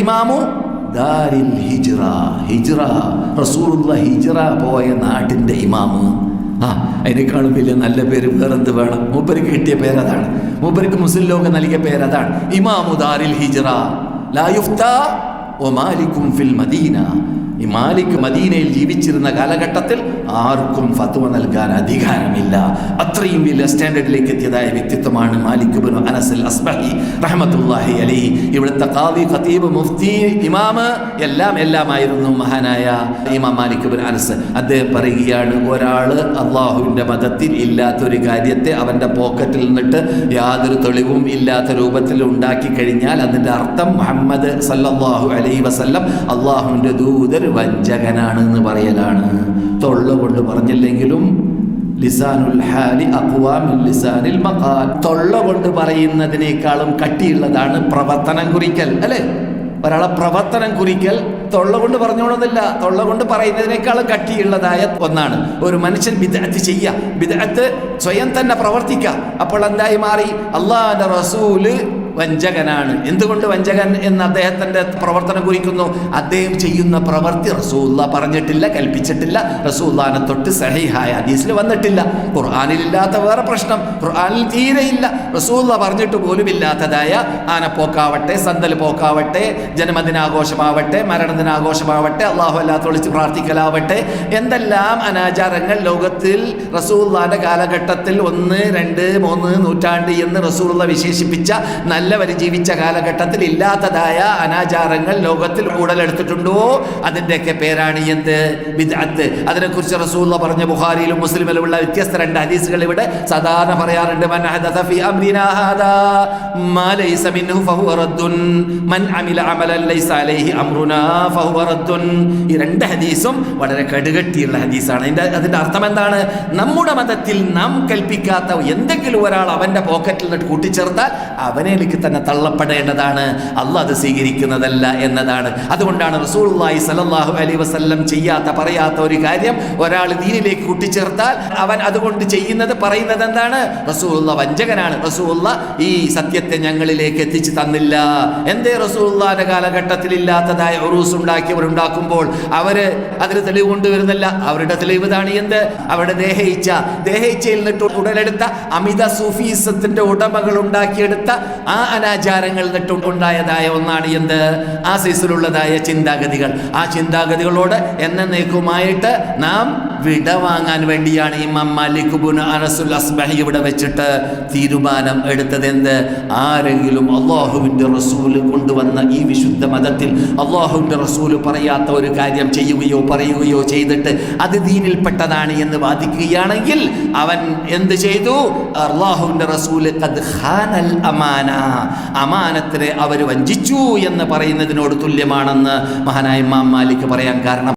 ഇമാമു ദാരിൽ ഹിജ്റ, ഹിജ്റ റസൂലുള്ളാഹി ഹിജ്റ പോയ നാട്ടിൻ്റെ ഇമാമ്. അതിനേക്കാളും വലിയ നല്ല പേര് വേറെന്ത് വേണം? മൂപ്പർക്ക് കിട്ടിയ പേരതാണ്, മൂപ്പർക്ക് മുസ്ലിം ലോകം നൽകിയ പേരതാണ്. ഇമാമു ദാരിൽ ഹിജ്റ ലാ യുഫ്താ വമാലികും ഫിൽ മദീന. ഈ മാലിക് മദീനയിൽ ജീവിച്ചിരുന്ന കാലഘട്ടത്തിൽ ആർക്കും ഫത്വ നൽകാൻ അധികാരമില്ല. അത്രയും വലിയ സ്റ്റാൻഡേർഡിലേക്ക് എത്തിയതായ വ്യക്തിത്വമാണ് മാലിക് ഇബ്നു അനസ് അൽ അസ്ബഹി റഹ്മത്തുള്ളാഹി അലൈഹി. ഇവിടുത്തെ ഖാദി, ഖതീബ്, മുഫ്തി, ഇമാമ് എല്ലാമായിരുന്നു മഹാനായ ഇമാം മാലിക് ഇബ്നു അനസ്. അദ്ദേഹം പറയുകയാണ്, ഒരാൾ അള്ളാഹുവിൻ്റെ മതത്തിൽ ഇല്ലാത്തൊരു കാര്യത്തെ അവൻ്റെ പോക്കറ്റിൽ നിന്നിട്ട് യാതൊരു തെളിവും ഇല്ലാത്ത രൂപത്തിൽ ഉണ്ടാക്കി കഴിഞ്ഞാൽ അതിൻ്റെ അർത്ഥം മുഹമ്മദ് സല്ലല്ലാഹു അലൈഹി വസല്ലം അള്ളാഹുവിൻ്റെ ദൂതർ വഞ്ചകനാണെന്ന് പറയലാണ്. തൊള്ള കൊണ്ട് പറഞ്ഞില്ലെങ്കിലും ലിസാനുൽ ഹാലി അഖ്വാ മിൻ ലിസാനിൽ മഖാൽ. തൊള്ള കൊണ്ട് പറയുന്നതിനേക്കാളും കട്ടിയുള്ളതാണ് പ്രവർത്തനം കുറിക്കൽ, അല്ലേ? ഒരാളെ പ്രവർത്തനം കുറിക്കൽ തൊള്ള കൊണ്ട് പറഞ്ഞോളുന്നില്ല, തൊള്ള കൊണ്ട് പറയുന്നതിനേക്കാളും കട്ടിയുള്ളതായ ഒന്നാണ്. ഒരു മനുഷ്യൻ ബിദ്അത്ത് ചെയ്യുക, ബിദ്അത്ത് സ്വയം തന്നെ പ്രവർത്തിക്കുക. അപ്പോൾ എന്തായി മാറി? അല്ലാഹുവിൻ്റെ റസൂല് വഞ്ചകനാണ്. എന്തുകൊണ്ട് വഞ്ചകൻ എന്ന് അദ്ദേഹത്തിൻ്റെ പ്രവർത്തനം കുറിക്കുന്നു? അദ്ദേഹം ചെയ്യുന്ന പ്രവൃത്തി റസൂലുള്ളാഹി പറഞ്ഞിട്ടില്ല, കൽപ്പിച്ചിട്ടില്ല, റസൂലുള്ളാഹിനെ തൊട്ട് സഹീഹായ ഹദീസിൽ വന്നിട്ടില്ല. ഖുർആനിലില്ലാത്ത വേറെ പ്രശ്നം, ഖുർആനിൽ തീരെയില്ല, റസൂലുള്ളാഹി പറഞ്ഞിട്ട് പോലും ഇല്ലാത്തതായ ആനപ്പോക്കാവട്ടെ, സന്തൽ പോക്കാവട്ടെ, ജന്മദിനാഘോഷമാവട്ടെ, മരണദിനാഘോഷമാവട്ടെ, അള്ളാഹു അല്ലാത്ത വിളിച്ച് പ്രാർത്ഥിക്കലാവട്ടെ, എന്തെല്ലാം അനാചാരങ്ങൾ ലോകത്തിൽ റസൂലുള്ളാഹിന്റെ കാലഘട്ടത്തിൽ 1, 2, 3 നൂറ്റാണ്ട് എന്ന് റസൂലുള്ളാഹി വിശേഷിപ്പിച്ച നല്ലവർ ജീവിച്ച കാലഘട്ടത്തിൽ ഇല്ലാത്തതായ അനാചാരങ്ങൾ ലോകത്തിൽ ഉടലെടുത്തിട്ടുണ്ടോ? അതിൻ്റെയൊക്കെ പേരാണ് എന്ത്? ബിദ്അത്ത്. അതിനെക്കുറിച്ച് റസൂലുള്ളാഹി പറഞ്ഞ ബുഖാരിയിലും മുസ്ലിമിലുമുള്ള വ്യത്യസ്ത 2 ഹദീസുകൾ ഇവിടെ സാധാരണ പറയാറുണ്ട്. മൻ ഹദസ ഫീ അംരിനാ ഹാദാ മാ ലൈസ മിൻഹു ഫഹുവ റദ്ദുൻ മൻ അമില അമലൻ ലൈസ അലൈഹി അംറുനാ ഫഹുവ റദ്ദുൻ. ഈ 2 ഹദീസും വളരെ കടുകട്ടിയുള്ള ഹദീസാണ്. അതിൻ്റെ അർത്ഥം എന്താണ്? നമ്മുടെ മതത്തിൽ നാം കൽപ്പിക്കാത്ത എന്തെങ്കിലും ഒരാൾ അവൻ്റെ പോക്കറ്റിൽ നിന്ന് കൂട്ടിച്ചേർത്താൽ അവനിലേക്ക് തന്നെ തള്ളപ്പെടേണ്ടതാണ്, അല്ലാഹ് അത് സ്വീകരിക്കുന്നതല്ല എന്നതാണ്. അതുകൊണ്ടാണ് റസൂലുള്ളാഹി സ്വല്ലല്ലാഹു അലൈഹി വസല്ലം ചെയ്യാത്ത, പറയാത്ത ഒരു കാര്യം ഒരാൾ ദീനിലേക്ക് കൂട്ടിച്ചേർത്താൽ അവൻ അതുകൊണ്ട് ചെയ്യുന്നത്, പറയുന്നത് എന്താണ്? റസൂലുള്ളാഹി വഞ്ചകനാണ്, റസൂലുള്ളാഹി ഈ സത്യത്തെ ഞങ്ങളിലേക്ക് എത്തിച്ചു തന്നില്ല. എന്തേ? റസൂലുള്ളാഹിന്റെ കാലഘട്ടത്തിൽ ഇല്ലാത്തതായ ഉറൂസ് ഉണ്ടാക്കുമ്പോൾ അവര് അതിന് തെളിവ് കൊണ്ടുവരുന്നില്ല. അവരുടെ തെളിവ് ഇതാണ്. എന്ത്? അവരുടെ ദേഹയിച്ചയിൽ നിന്നിട്ട് ഉടലെടുത്ത അമിത സൂഫീസത്തിന്റെ ഉടമകൾ ഉണ്ടാക്കിയെടുത്ത ആ അനാചാരങ്ങൾ നിട്ടുണ്ടായതായ ഒന്നാണ് എന്ത്? ആ സൈസിലുള്ളതായ ചിന്താഗതികൾ. ആ ചിന്താഗതികളോട് എന്നേക്കുമായിട്ട് നാം വിടവാങ്ങാൻ വേണ്ടിയാണ് ഇമാം മാലിക് ഇബ്നു അനസ് അൽ അസ്ബഹി ഇവിടെ വെച്ചിട്ട് തീരുമാനം എടുത്തത്. എന്ത്? ആരെങ്കിലും അള്ളാഹുവിൻ്റെ റസൂല് കൊണ്ടുവന്ന ഈ വിശുദ്ധ മതത്തിൽ അള്ളാഹുവിൻ്റെ റസൂല് പറയാത്ത ഒരു കാര്യം ചെയ്യുകയോ പറയുകയോ ചെയ്തിട്ട് അത് ദീനിൽപ്പെട്ടതാണ് എന്ന് വാദിക്കുകയാണെങ്കിൽ അവൻ എന്ത് ചെയ്തു? അള്ളാഹുവിൻ്റെ റസൂല് ഖദ് ഖാനൽ അമാന, അമാനത്തിനെ അവർ വഞ്ചിച്ചു എന്ന് പറയുന്നതിനോട് തുല്യമാണെന്ന് മഹാനായ ഇമാം മാലിക് പറയാൻ കാരണം